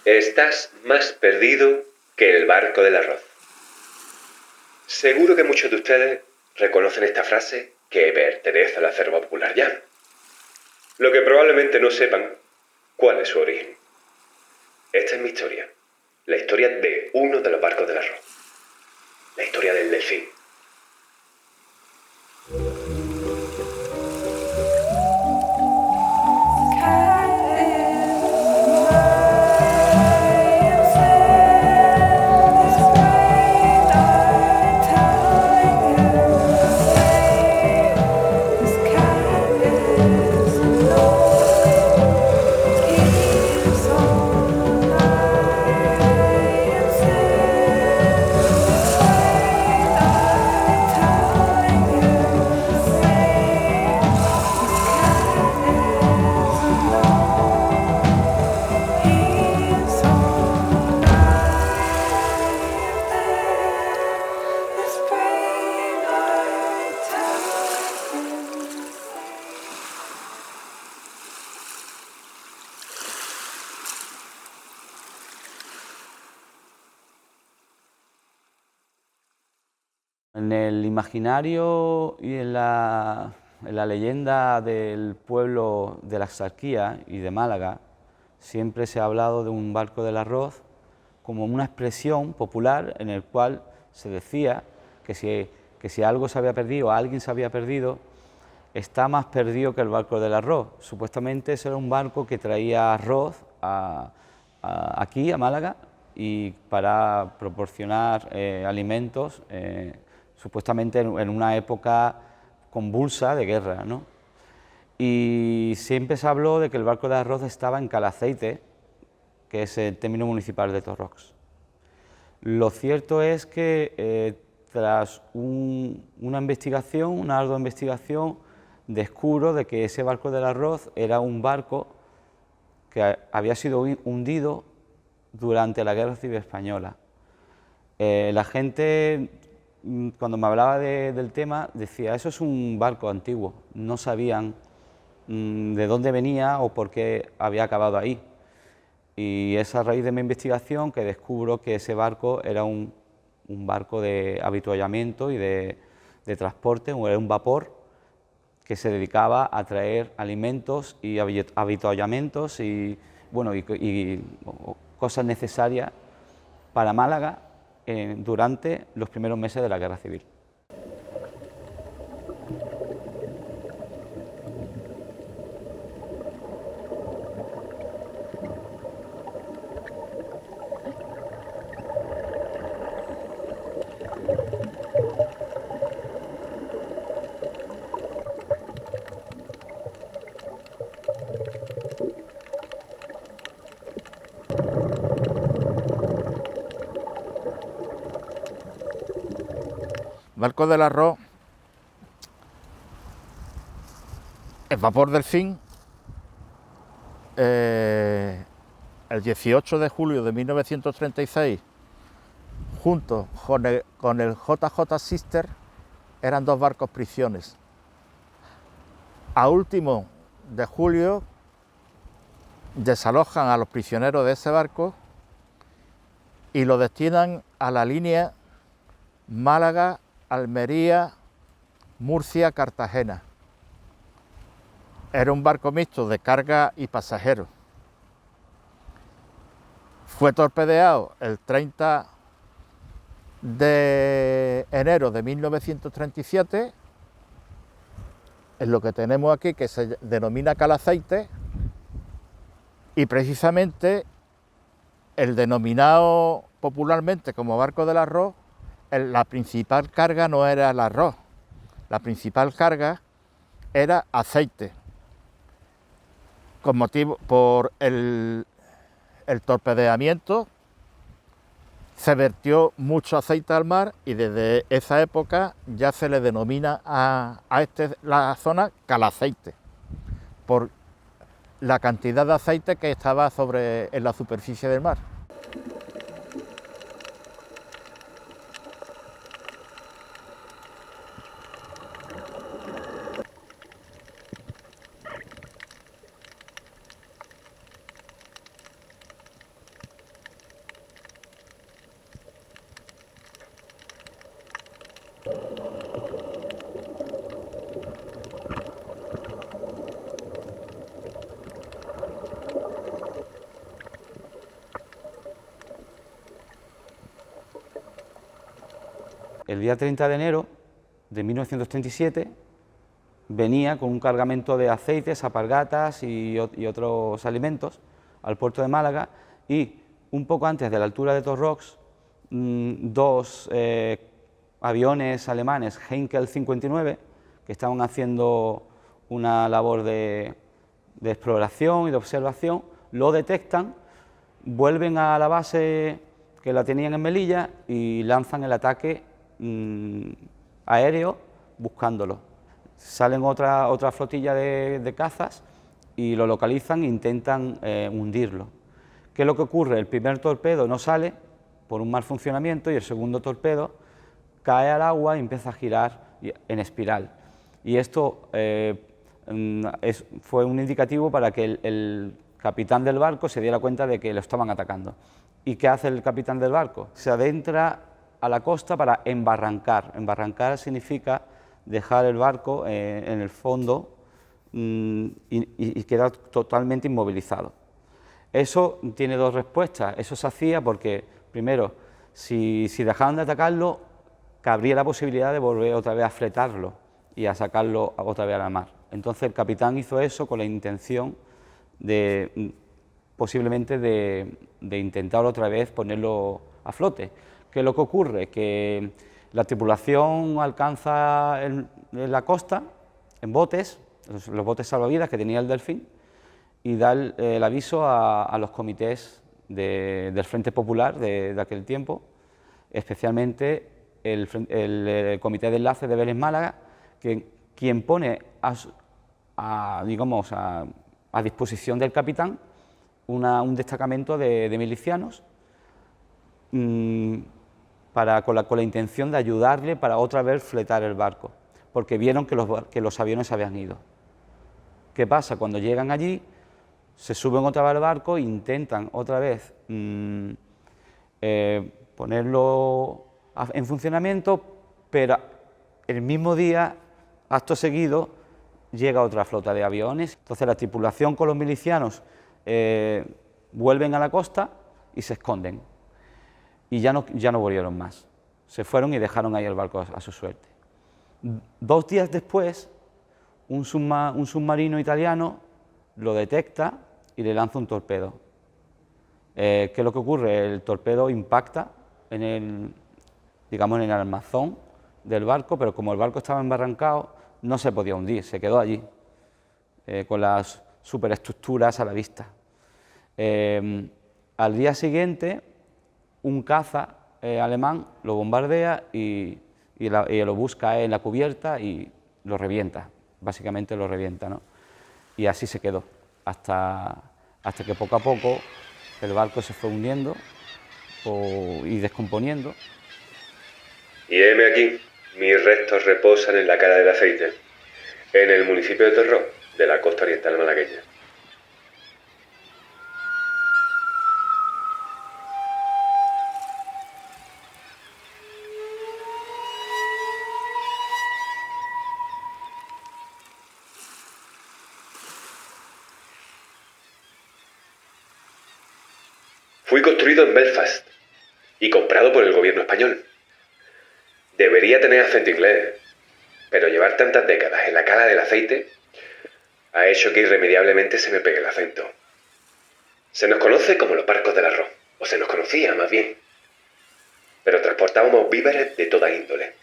Estás más perdido que el barco del arroz. Seguro que muchos de ustedes reconocen esta frase que pertenece al acervo popular llano. Lo que probablemente no sepan cuál es su origen. Esta es mi historia. La historia de uno de los barcos del arroz. La historia del delfín. En el imaginario y en la leyenda del pueblo de la Axarquía y de Málaga, siempre se ha hablado de un barco del arroz como una expresión popular en el cual se decía que si algo se había perdido, alguien se había perdido, está más perdido que el barco del arroz. Supuestamente ese era un barco que traía arroz aquí, a Málaga, y para proporcionar alimentos, supuestamente en una época convulsa de guerra, ¿no? Y siempre se habló de que el barco de arroz estaba en Calaceite, que es el término municipal de Torrox. Lo cierto es que tras una investigación, una ardua investigación, descubro de que ese barco del arroz era un barco que había sido hundido durante la Guerra Civil Española. La gente, cuando me hablaba del tema, decía, eso es un barco antiguo, no sabían de dónde venía o por qué había acabado ahí. Y es a raíz de mi investigación que descubro que ese barco era un barco de avituallamiento y de transporte, era un vapor que se dedicaba a traer alimentos y avituallamientos y, bueno, y cosas necesarias para Málaga durante los primeros meses de la Guerra Civil. Barco del Arroz es vapor delfín. El 18 de julio de 1936, junto con el JJ Sister, eran dos barcos prisiones. A último de julio desalojan a los prisioneros de ese barco y lo destinan a la línea Málaga, Almería, Murcia, Cartagena. Era un barco mixto de carga y pasajeros. Fue torpedeado el 30 de enero de 1937, en lo que tenemos aquí, que se denomina Calaceite, y precisamente el denominado popularmente como barco del arroz, la principal carga no era el arroz, la principal carga era aceite. Con motivo por el torpedeamiento se vertió mucho aceite al mar y desde esa época ya se le denomina a la zona Calaceite, por la cantidad de aceite que estaba en la superficie del mar. el día 30 de enero de 1937 venía con un cargamento de aceites, alpargatas y otros alimentos al puerto de Málaga, y un poco antes de la altura de Torrox, dos aviones alemanes Heinkel 59, que estaban haciendo una labor de exploración y de observación, lo detectan, vuelven a la base que la tenían en Melilla y lanzan el ataque aéreo buscándolo. Salen otra flotilla de cazas y lo localizan e intentan hundirlo. ¿Qué es lo que ocurre? El primer torpedo no sale por un mal funcionamiento y el segundo torpedo cae al agua y empieza a girar en espiral. Y esto fue un indicativo para que el capitán del barco se diera cuenta de que lo estaban atacando. ¿Y qué hace el capitán del barco? Se adentra a la costa para embarrancar. Embarrancar significa dejar el barco en el fondo y quedar totalmente inmovilizado. Eso tiene dos respuestas. Eso se hacía porque, primero, si dejaban de atacarlo, cabría la posibilidad de volver otra vez a fletarlo y a sacarlo otra vez a la mar. Entonces el capitán hizo eso con la intención posiblemente de intentar otra vez ponerlo a flote. ¿Qué es lo que ocurre? Que la tripulación alcanza en la costa, en botes, los botes salvavidas que tenía el Delfín, y da el aviso a los comités del Frente Popular de aquel tiempo, especialmente el Comité de Enlace de Vélez Málaga, quien pone a disposición del capitán un destacamento de milicianos con la intención de ayudarle para otra vez fletar el barco, porque vieron que los aviones habían ido. ¿Qué pasa? Cuando llegan allí, se suben otra vez al barco e intentan otra vez ponerlo en funcionamiento, pero el mismo día, acto seguido, llega otra flota de aviones. Entonces la tripulación con los milicianos vuelven a la costa y se esconden. Y ya no volvieron más. Se fueron y dejaron ahí el barco a su suerte. 2 días después, un submarino italiano lo detecta y le lanza un torpedo. ¿Qué es lo que ocurre? El torpedo impacta en el armazón del barco, pero como el barco estaba embarrancado, no se podía hundir, se quedó allí, con las superestructuras a la vista. Al día siguiente, un caza alemán lo bombardea y el obús cae en la cubierta y lo revienta, básicamente lo revienta, ¿no? Y así se quedó, hasta que poco a poco el barco se fue hundiendo y descomponiendo. Y heme aquí, mis restos reposan en la Cala del Aceite, en el municipio de Torrox, de la costa oriental malagueña. Fui construido en Belfast y comprado por el gobierno español. Debería tener acento inglés, pero llevar tantas décadas en la Cala del Aceite ha hecho que irremediablemente se me pegue el acento. Se nos conoce como los barcos del arroz, o se nos conocía más bien, pero transportábamos víveres de toda índole.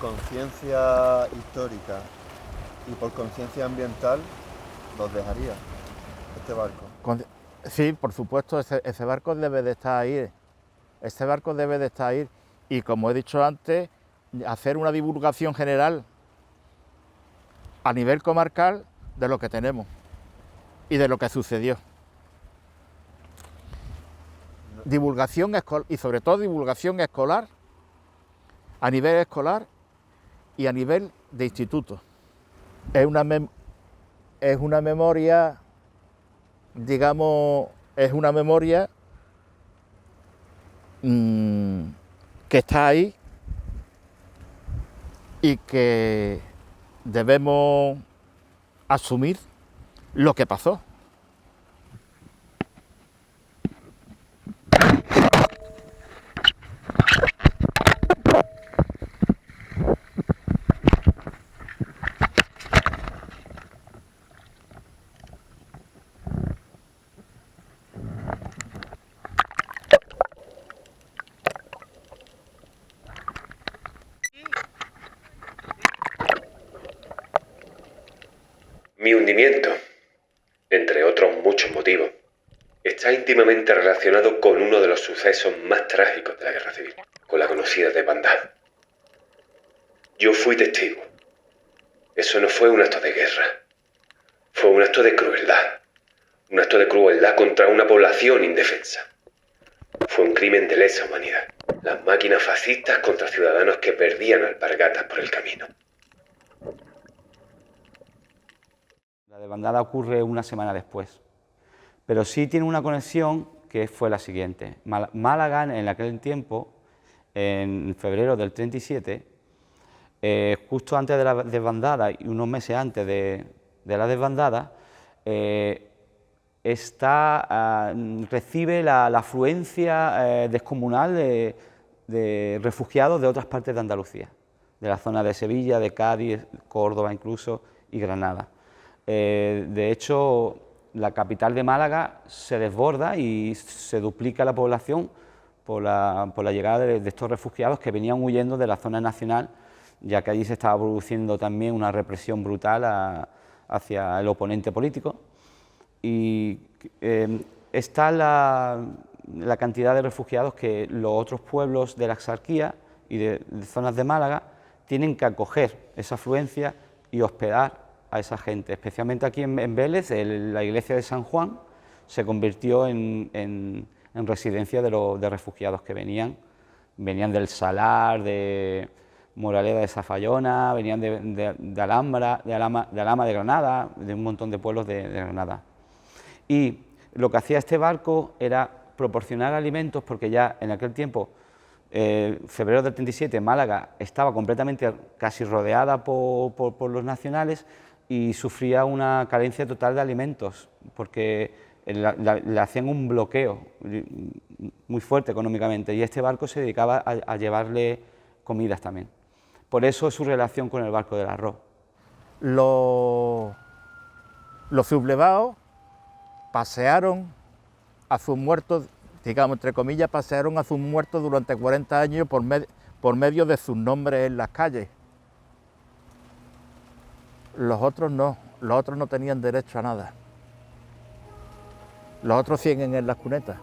conciencia histórica y por conciencia ambiental, los dejaría este barco. Sí, por supuesto, ese barco debe de estar ahí. Ese barco debe de estar ahí. Y como he dicho antes, hacer una divulgación general a nivel comarcal de lo que tenemos y de lo que sucedió. Divulgación escolar, y sobre todo divulgación escolar, a nivel escolar y a nivel de instituto. Es una memoria, digamos, es una memoria que está ahí y que debemos asumir lo que pasó. Mi hundimiento, entre otros muchos motivos, está íntimamente relacionado con uno de los sucesos más trágicos de la Guerra Civil, con la conocida desbandada. Yo fui testigo. Eso no fue un acto de guerra, fue un acto de crueldad contra una población indefensa. Fue un crimen de lesa humanidad, las máquinas fascistas contra ciudadanos que perdían alpargatas por el camino. La desbandada ocurre una semana después, pero sí tiene una conexión que fue la siguiente. Málaga en aquel tiempo, en febrero del 37, justo antes de la desbandada y unos meses antes de la desbandada, recibe la afluencia descomunal de refugiados de otras partes de Andalucía, de la zona de Sevilla, de Cádiz, Córdoba incluso y Granada. De hecho, la capital de Málaga se desborda y se duplica la población por la llegada de estos refugiados que venían huyendo de la zona nacional, ya que allí se estaba produciendo también una represión brutal hacia el oponente político. Y está la cantidad de refugiados que los otros pueblos de la Axarquía y de zonas de Málaga tienen que acoger esa afluencia y hospedar a esa gente, especialmente aquí en Vélez. La iglesia de San Juan se convirtió en residencia de refugiados que venían del Salar, de Moraleda de Zafallona, venían de Alhama de Granada, de un montón de pueblos de Granada. Y lo que hacía este barco era proporcionar alimentos, porque ya en aquel tiempo, febrero del 37, Málaga estaba completamente casi rodeada por los nacionales y sufría una carencia total de alimentos, porque le hacían un bloqueo muy fuerte económicamente, y este barco se dedicaba a llevarle comidas también. Por eso su relación con el barco del arroz. Los sublevados pasearon a sus muertos, digamos entre comillas, pasearon a sus muertos durante 40 años por medio de sus nombres en las calles. Los otros no tenían derecho a nada. Los otros siguen en las cunetas.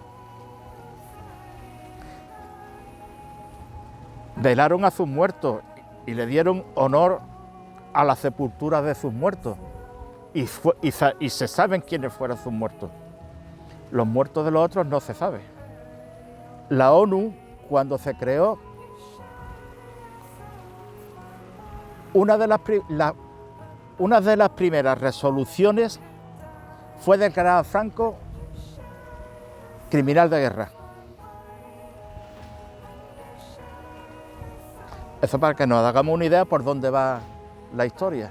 Velaron a sus muertos y le dieron honor a las sepulturas de sus muertos. Y se saben quiénes fueron sus muertos. Los muertos de los otros no se sabe. La ONU, cuando se creó, una de las primeras resoluciones fue declarar a Franco criminal de guerra. Eso para que nos hagamos una idea por dónde va la historia.